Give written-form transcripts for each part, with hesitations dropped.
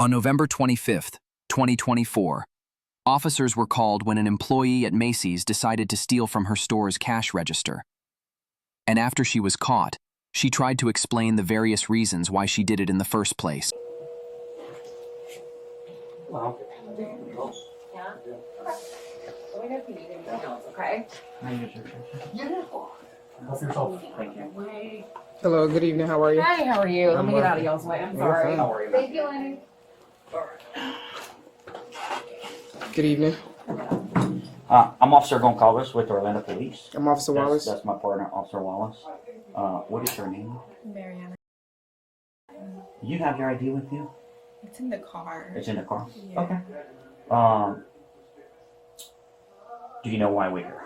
On November 25th, 2024, officers were called when an employee at Macy's decided to steal from her store's cash register. And after she was caught, she tried to explain the various reasons why she did it in the first place. Well, Yeah? Okay. Let me know if you need anything else, okay? can I use your shirt? Yeah. Help yourself. Thank you. Hello, good evening. How are you? Hi, how are you? Let I'm me get well. out of y'all's way. I'm You're sorry. fine. How are you? Thank you, Lenny. Good evening. I'm Officer Goncalves with Orlando Police. I'm Officer Wallace. That's my partner, Officer Wallace. What is your name? Mariana. You have your ID with you? It's in the car. It's in the car? Yeah. Okay. Do you know why we're here?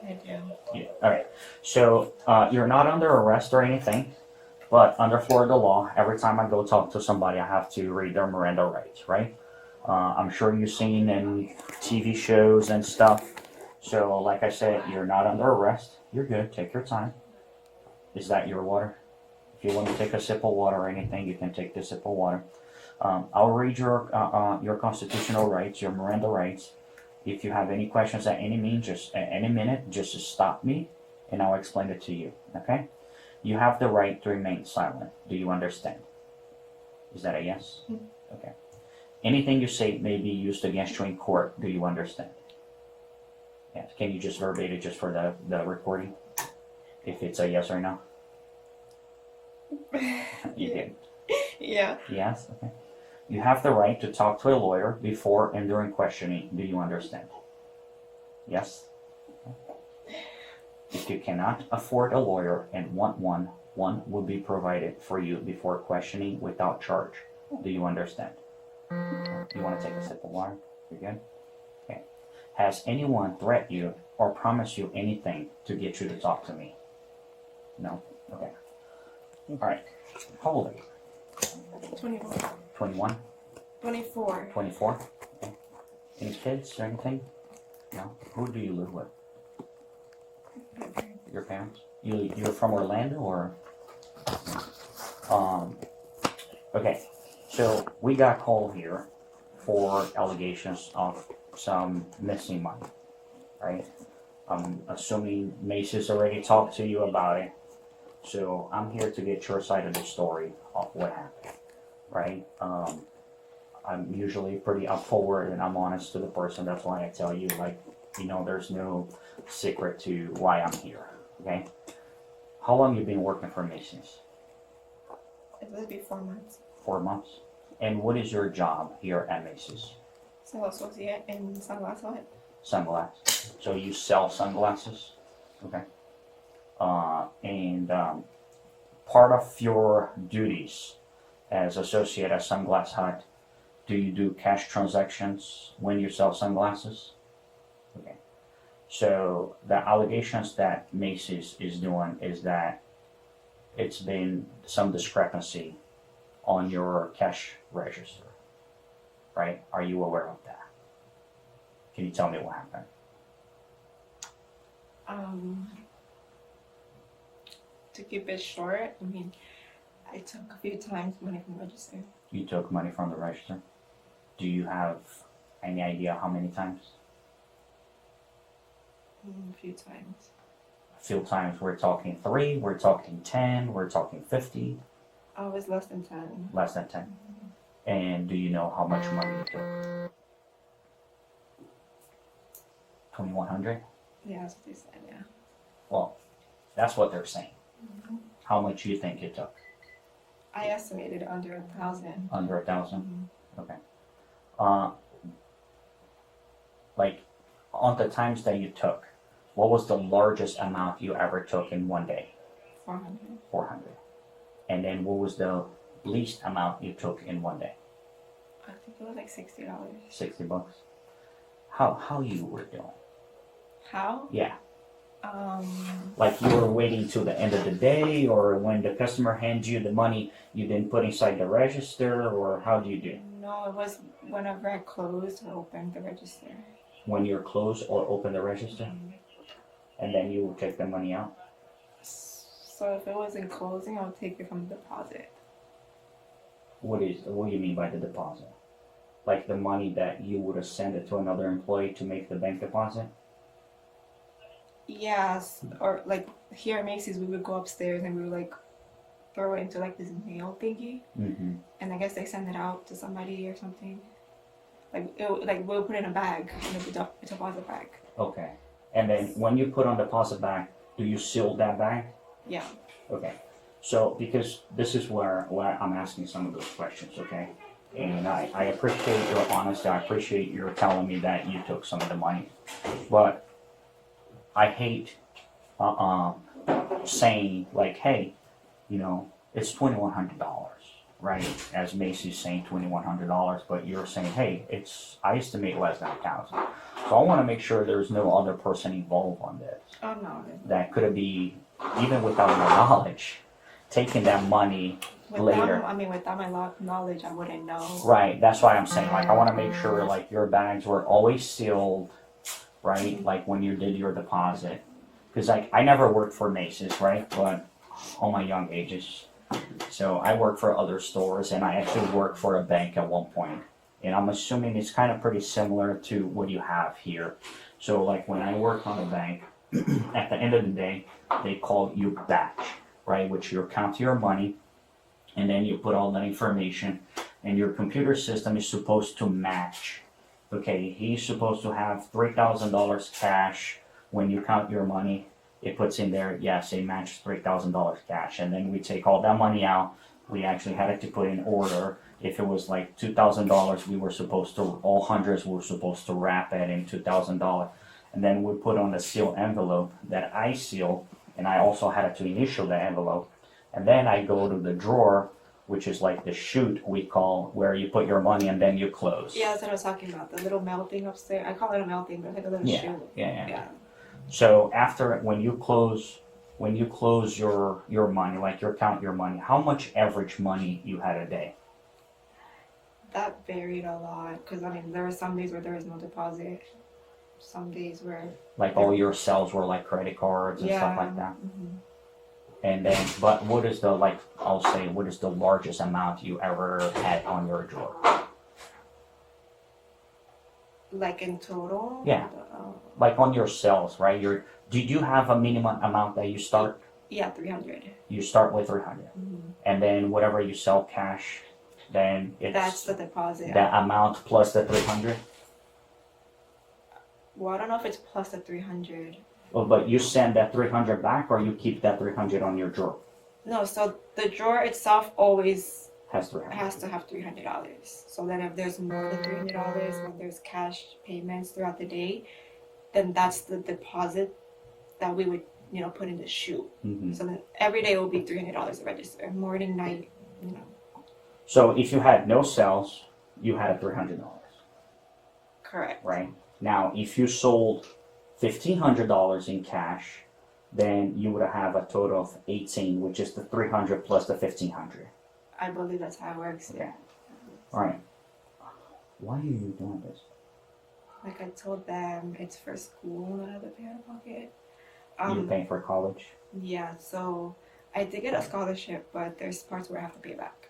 I do. Yeah. All right. So you're not under arrest or anything, but under Florida law, every time I go talk to somebody, I have to read their Miranda rights, right? I'm sure you've seen in TV shows and stuff. So, like I said, you're not under arrest. You're good. Take your time. Is that your water? If you want to take a sip of water or anything, you can take this sip of water. I'll read your constitutional rights, your Miranda rights. If you have any questions at any minute, just stop me, and I'll explain it to you. Okay? You have the right to remain silent. Do you understand? Is that a yes? Okay. Anything you say may be used against you in court. Do you understand? Yes. Can you just verbate it just for the recording? If it's a yes or no? You did. Yeah. Yes? Okay. You have the right to talk to a lawyer before and during questioning. Do you understand? Yes? Okay. If you cannot afford a lawyer and want one will be provided for you before questioning without charge. Do you understand? You want to take a sip of water? You're good? Okay. Has anyone threatened you or promised you anything to get you to talk to me? No? Okay. All right. How old are you? 21. 21? 24. 24? Okay. Any kids or anything? No? Who do you live with? Your parents? You're from Orlando or? Okay. So we got called here for allegations of some missing money, right? I'm assuming Macy's already talked to you about it. So I'm here to get your side of the story of what happened, right? I'm usually pretty up forward and I'm honest to the person. That's why I tell you, like, there's no secret to why I'm here, okay? How long you been working for Macy's? It will be 4 months. 4 months? And what is your job here at Macy's? Sales associate in Sunglass Hut. Sunglasses. So you sell sunglasses? Okay. And part of your duties as associate at Sunglass Hut, do you do cash transactions when you sell sunglasses? Okay. So the allegations that Macy's is doing is that it's been some discrepancy on your cash register, right? Are you aware of that? Can you tell me what happened? To keep it short, I took a few times money from the register. You took money from the register? Do you have any idea how many times? A few times. A few times. We're talking 3, we're talking 10, we're talking 50. I was less than 10. Less than 10. And do you know how much money you took? 2,100? Yeah, that's what they said, yeah. Well, that's what they're saying. How much do you think you took? I estimated under 1,000. Under 1,000? Mm-hmm. Okay. Like, on the times that you took, what was the largest amount you ever took in one day? 400. 400. And then what was the least amount you took in one day? I think it was like $60. 60 bucks. How you were doing? How? Yeah. Like you were waiting till the end of the day, or when the customer hands you the money, you didn't put inside the register, or how do you do? No, it was whenever I closed or opened the register. When you're closed or open the register, and then you would take the money out. So if it was in closing, I would take it from the deposit. What do you mean by the deposit? Like the money that you would have sent it to another employee to make the bank deposit? Yes, or like here at Macy's, we would go upstairs and we would like throw it into like this mail thingy, Mm-hmm. and I guess they send it out to somebody or something. Like we'll put it in a bag, in a deposit bag. Okay. And then when you put on deposit bag, do you seal that bag? Yeah. Okay. So because this is where I'm asking some of those questions, okay? And I appreciate your honesty. I appreciate your telling me that you took some of the money, but I hate saying like, hey, you know, it's $2,100, right? As Macy's saying $2,100, but you're saying, hey, I estimate less than 1,000. So I want to make sure there's no other person involved on this Oh no. that could be, even without your knowledge, taking that money later. Without my knowledge, I wouldn't know. Right, that's why I'm saying, like, I want to make sure, like, your bags were always sealed, right? Like, when you did your deposit. Because, like, I never worked for Macy's, right? But all my young ages. So I worked for other stores, and I actually worked for a bank at one point. And I'm assuming it's kind of pretty similar to what you have here. So, like, when I worked on a bank, at the end of the day, they call you batch, right? Which you count your money, and then you put all that information, and your computer system is supposed to match. Okay, he's supposed to have $3,000 cash. When you count your money, it puts in there, yes, it matched $3,000 cash. And then we take all that money out. We actually had it to put in order. If it was like $2,000, we were supposed to, all hundreds were supposed to wrap it in $2,000. And then we put on the seal envelope that I seal, and I also had to initial the envelope. And then I go to the drawer, which is like the chute we call, where you put your money and then you close. Yeah, that's what I was talking about. The little mail thing upstairs. I call it a mail thing, but it's like a little shoe. Yeah. So after, when you close your money, like you count your money, how much average money you had a day? That varied a lot because there were some days where there was no deposit. Some days where Like all your sales were like credit cards and stuff like that. Mm-hmm. And then, but what is the, like, I'll say, what is the largest amount you ever had on your drawer? Like in total? Yeah. Like on your sales, right? Did you have a minimum amount that you start? Yeah, 300. You start with 300. Mm-hmm. And then whatever you sell cash, then That's the deposit. That amount plus the 300? Well, I don't know if it's plus the 300. Well, but you send that 300 back, or you keep that 300 on your drawer? No, so the drawer itself always Has 300. has to have $300. So then if there's more than $300, when there's cash payments throughout the day, then that's the deposit that we would, put in the chute. Mm-hmm. So then every day will be $300 a register, morning, night, So if you had no sales, you had $300. Correct. Right? Now, if you sold $1,500 in cash, then you would have a total of 18, which is the 300 plus the 1,500. I believe that's how it works. Yeah. All right. Why are you doing this? Like I told them, it's for school, not out of pay out of pocket. You're paying for college? Yeah, so I did get a scholarship, but there's parts where I have to pay back.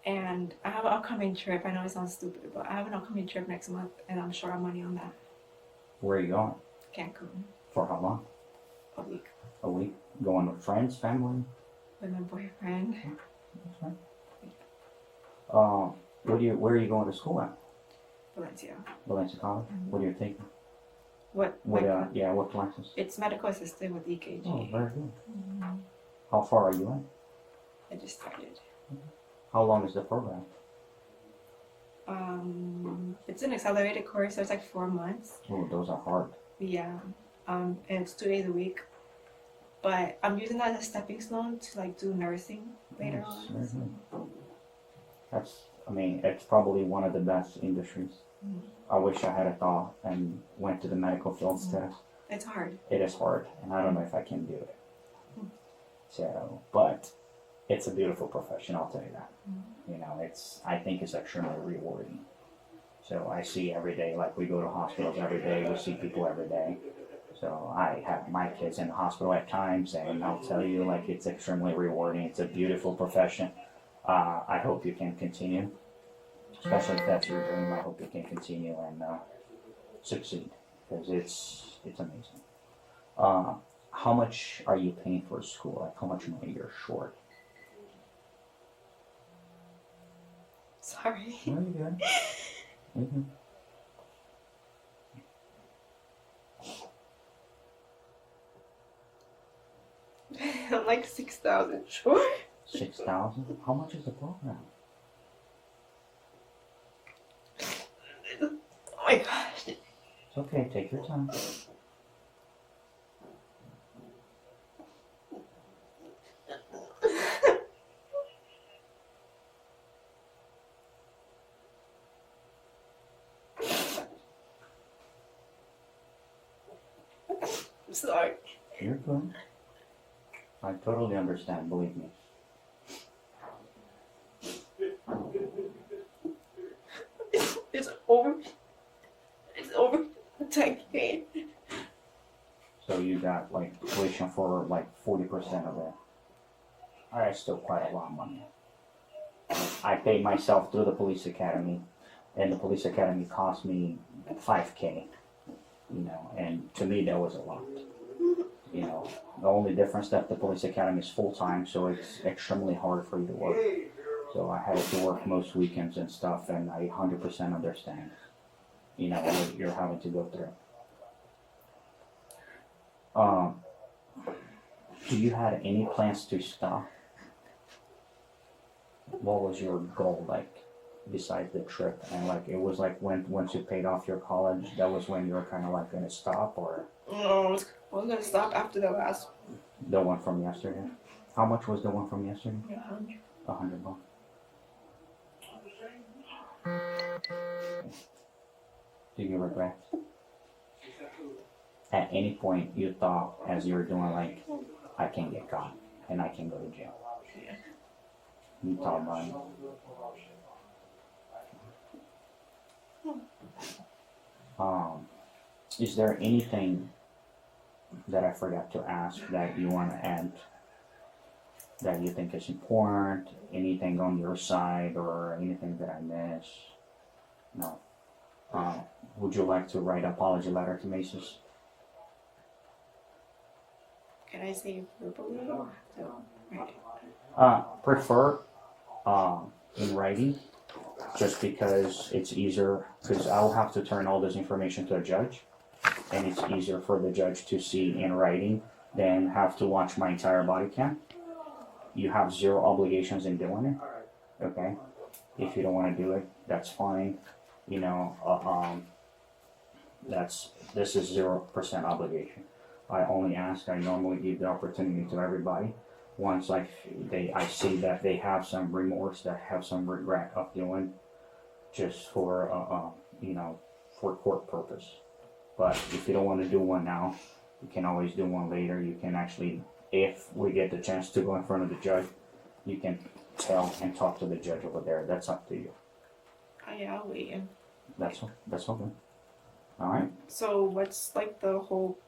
And I have an upcoming trip. I know it sounds stupid, but I have an upcoming trip next month, and I'm short on money on that. Where are you going? Cancun, For how long? a week, A week? Going with friends, family? with my boyfriend. That's right. Where are you going to school at? Valencia. Valencia College? Mhm. What are you taking? What? What classes? It's medical assistant with EKG. Oh, very good. Mhm. How far are you in? I just started. How long is the program? It's an accelerated course, so it's like 4 months. Oh, those are hard. Yeah. And it's 2 days a week. But I'm using that as a stepping stone to like do nursing later Yes, on. very So. good. It's probably one of the best industries. Mhm. I wish I had a thought and went to the medical field instead. It's hard. It is hard, and I don't know if I can do it. Mm. So, but it's a beautiful profession, I'll tell you that. I think it's extremely rewarding. So I see every day, like we go to hospitals every day, we see people every day. So I have my kids in the hospital at times, and I'll tell you, like, it's extremely rewarding. It's a beautiful profession. I hope you can continue, especially if that's your dream. I hope you can continue and succeed because it's amazing. How much are you paying for school? Like how much money you're short? Sorry. No, you're good. Mhm. I'm like 6,000 short. 6,000? How much is the program? Oh my gosh. It's okay, take your time. I'm sorry. You're good. I totally understand, believe me. It's over. It's over 10K. So you got like tuition for like 40% of it. Alright, still quite a lot of money. I paid myself through the police academy, and the police academy cost me 5K. You know, and to me that was a lot. You know, the only difference that the police academy is full time, so it's extremely hard for you to work. So I had to work most weekends and stuff, and I 100% understand. You know what you're having to go through. Do you had any plans to stop? What was your goal like besides the trip? And like it was like when once you paid off your college, that was when you were kind of like gonna stop, or No, I was gonna stop after the last the one from yesterday? How much was the one from yesterday? 100. $100. Do you regret? At any point you thought as you were doing like, I can get caught and I can go to jail? Yeah. You thought about it? Is there anything that I forgot to ask that you want to add that you think is important? Anything on your side or anything that I missed? No. Would you like to write an apology letter to Macy's? Can I say verbally or have to write it? Prefer in writing, just because it's easier, because I'll have to turn all this information to a judge, and it's easier for the judge to see in writing than have to watch my entire body cam. You have zero obligations in doing it, okay? If you don't want to do it, that's fine. You know, this is 0% obligation. I only ask, I normally give the opportunity to everybody. Once I see that they have some remorse, that have some regret of doing, just for you know, for court purpose. But if you don't want to do one now, you can always do one later. You can actually, if we get the chance to go in front of the judge, you can tell and talk to the judge over there. That's up to you. Oh, yeah, I'll wait. That's all good. All right. So what's like the whole,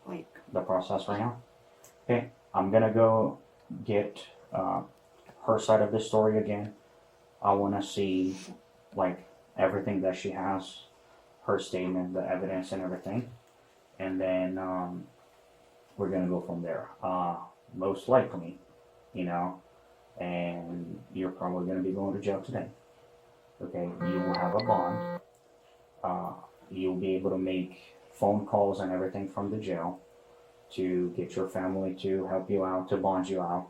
like, The process right now. Okay, I'm gonna go get her side of the story again. I want to see like everything that she has, her statement, the evidence, and everything, and then we're gonna go from there. Most likely, you know, and you're probably gonna be going to jail today. Okay, you will have a bond. You'll be able to make phone calls and everything from the jail to get your family to help you out, to bond you out.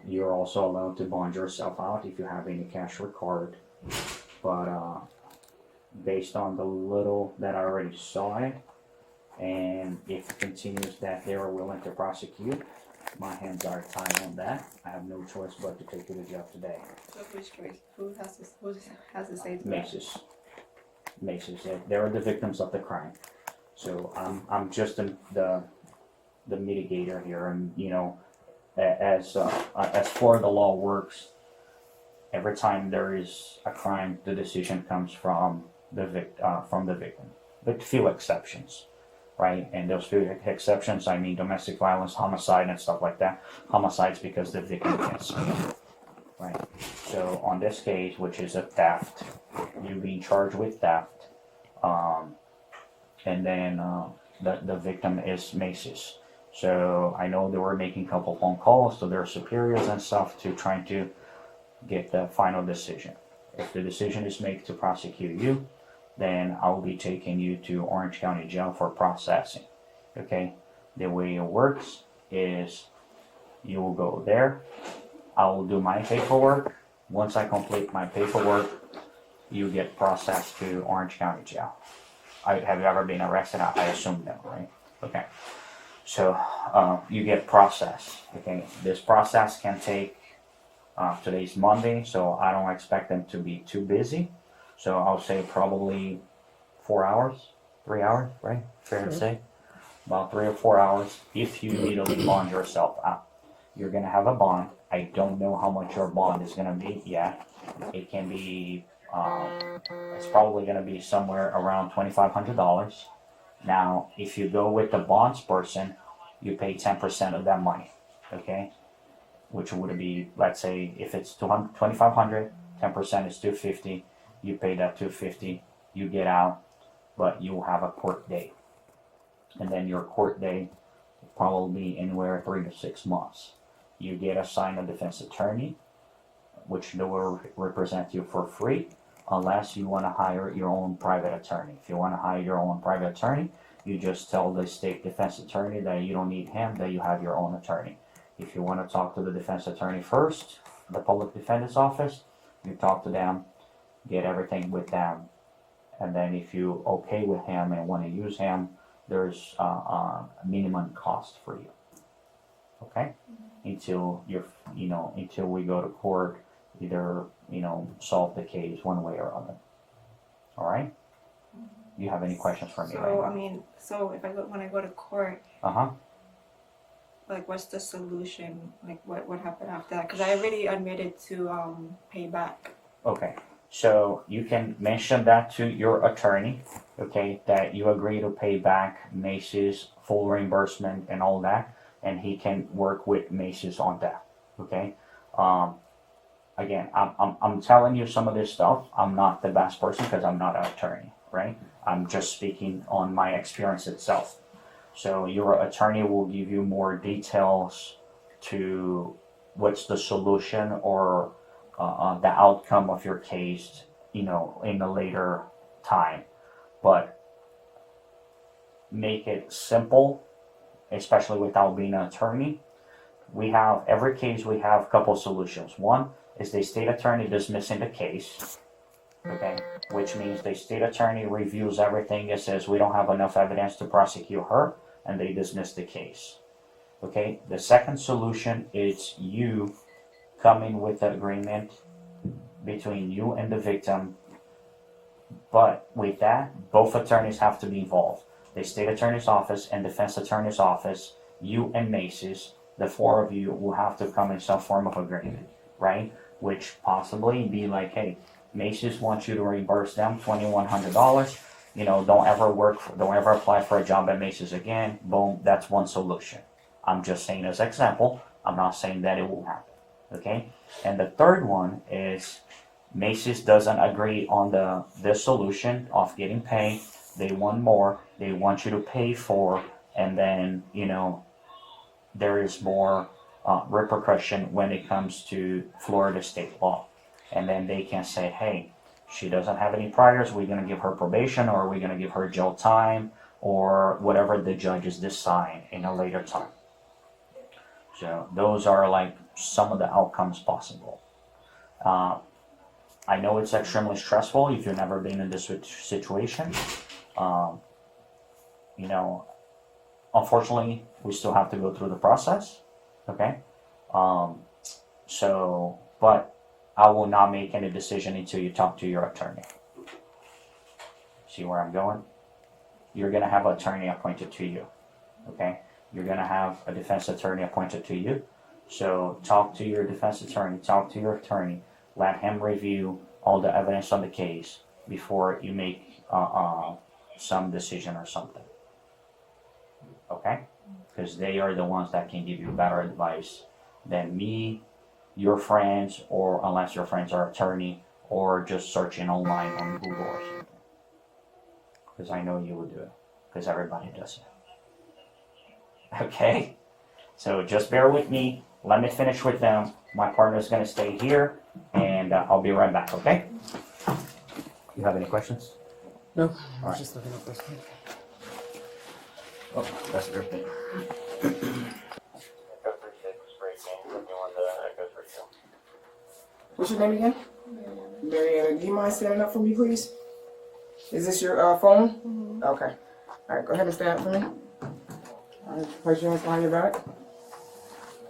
You're also allowed to bond yourself out if you have any cash or card. But based on the little that I already saw it, and if it continues that they are willing to prosecute, my hands are tied on that. I have no choice but to take you to jail today. so which choice? Who has to say to that? Macy's. They're the victims of the crime. So I'm just the mitigator here, and you know, as far the law works, every time there is a crime, the decision comes from the victim. With few exceptions, right? And those few exceptions, I mean domestic violence, homicide, and stuff like that. Homicides because the victim can't speak, right? So on this case, which is a theft, you being charged with theft, and then the victim is Macy's. So I know they were making a couple phone calls to their superiors and stuff to trying to get the final decision. If the decision is made to prosecute you, then I will be taking you to Orange County Jail for processing. Okay? The way it works is you will go there, I will do my paperwork. Once I complete my paperwork, you get processed to Orange County Jail. Have you ever been arrested? I assume no, right? Okay. So you get processed. Okay. This process can take, today's Monday, so I don't expect them to be too busy. So I'll say probably 4 hours, 3 hours, right? Fair to say? About 3 or 4 hours if you legally bond yourself out. You're gonna have a bond. I don't know how much your bond is gonna be yet. It can be, it's probably gonna be somewhere around $2,500. Now, if you go with the bonds person, you pay 10% of that money, okay? Which would be, let's say, if it's 2,500, 10% is 250. You pay that 250, you get out, but you will have a court date, and then your court date will probably be anywhere 3 to 6 months. You get assigned a defense attorney, which they will represent you for free, unless you want to hire your own private attorney. If you want to hire your own private attorney, you just tell the state defense attorney that you don't need him, that you have your own attorney. If you want to talk to the defense attorney first, the public defender's office, you talk to them, get everything with them, and then if you okay with him and want to use him, there's a minimum cost for you. Okay? Until until we go to court, either, solve the case one way or other. All right? You have any questions for me right So now? I mean, so if when I go to court, Uh-huh. like what's the solution? Like what happened after that? Because I already admitted to pay back. Okay. So you can mention that to your attorney, okay, that you agree to pay back Macy's full reimbursement and all that, and he can work with Macy's on that. Okay. Again, I'm telling you some of this stuff. I'm not the best person because I'm not an attorney, right? I'm just speaking on my experience itself. So your attorney will give you more details to what's the solution or the outcome of your case, in a later time. But make it simple, especially without being an attorney. Every case we have a couple solutions. One is the state attorney dismissing the case, okay, which means the state attorney reviews everything and says we don't have enough evidence to prosecute her, and they dismiss the case. Okay, the second solution is you coming with an agreement between you and the victim, but with that, both attorneys have to be involved. The state attorney's office and defense attorney's office, you and Macy's, the four of you will have to come in some form of agreement, right? Which possibly be like, hey, Macy's wants you to reimburse them $2,100. Don't ever apply for a job at Macy's again. Boom, that's one solution. I'm just saying as example. I'm not saying that it will happen. Okay? And the third one is Macy's doesn't agree on the solution of getting paid. They want more. They want you to pay for, and then there is more repercussion when it comes to Florida state law. And then they can say, hey, she doesn't have any priors, we're going to give her probation, or we're going to give her jail time, or whatever the judges decide in a later time. So those are like some of the outcomes possible. I know it's extremely stressful if you've never been in this situation. Unfortunately, we still have to go through the process. Okay? But I will not make any decision until you talk to your attorney. See where I'm going? You're going to have an attorney appointed to you. Okay? You're going to have a defense attorney appointed to you. So talk to your defense attorney, talk to your attorney, let him review all the evidence on the case before you make some decision or something. Okay? Because they are the ones that can give you better advice than me your friends, or unless your friends are attorney, or just searching online on Google or something. Because I know you would do it, because everybody does it. Okay? So just bear with me. Let me finish with them. My partner's gonna stay here, and I'll be right back, okay? You have any questions? No, I Alright. was just looking up this one. Oh, that's their thing. What's your name again? Mariana. Do you mind standing up for me, please? Is this your phone? Okay. All right, go ahead and stand for me. All right, place your hands behind your back.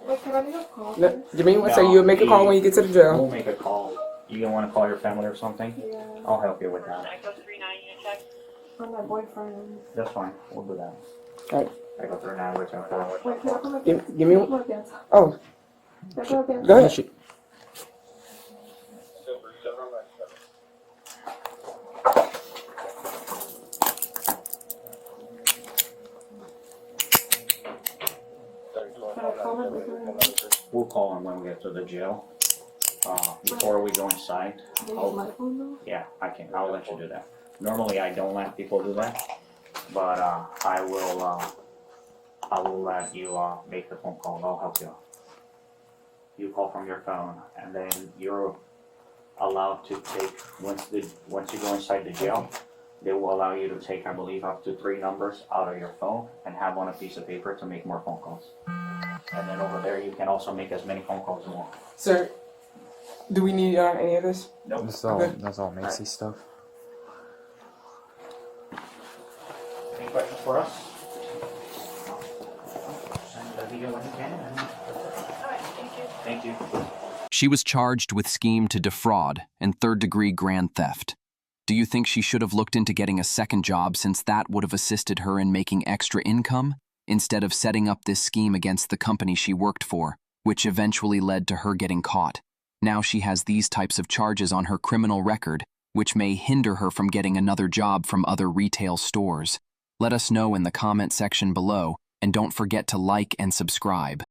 Wait, can I make a call? No, you mean what? No, So you'll make a call when you get to the jail? We'll make a call. You gonna wanna call your family or something? Yeah. I'll help you with that. For my boyfriend. That's fine, we'll do that. All right. I go through now, which I'm fine with. Wait, can I come again? Give me one. Come again. Oh, Can I go again? go ahead. Can I call him later? We'll call him when we get to the jail. Before we go inside. Can I use my phone though? Yeah, I'll let you do that. Normally I don't let people do that, but I will let you make the phone call. I'll help you. You call from your phone, and then you're allowed to take, once you go inside the jail, they will allow you to take, I believe, up to 3 numbers out of your phone and have on a piece of paper to make more phone calls. And then over there, you can also make as many phone calls as you want. Sir, do we need any of this? Nope. That's all Macy stuff. Any questions for us? Send the video when you can. Alright, thank you. Thank you. She was charged with scheme to defraud and third-degree grand theft. Do you think she should have looked into getting a second job, since that would have assisted her in making extra income, instead of setting up this scheme against the company she worked for, which eventually led to her getting caught? Now she has these types of charges on her criminal record, which may hinder her from getting another job from other retail stores. Let us know in the comment section below, and don't forget to like and subscribe.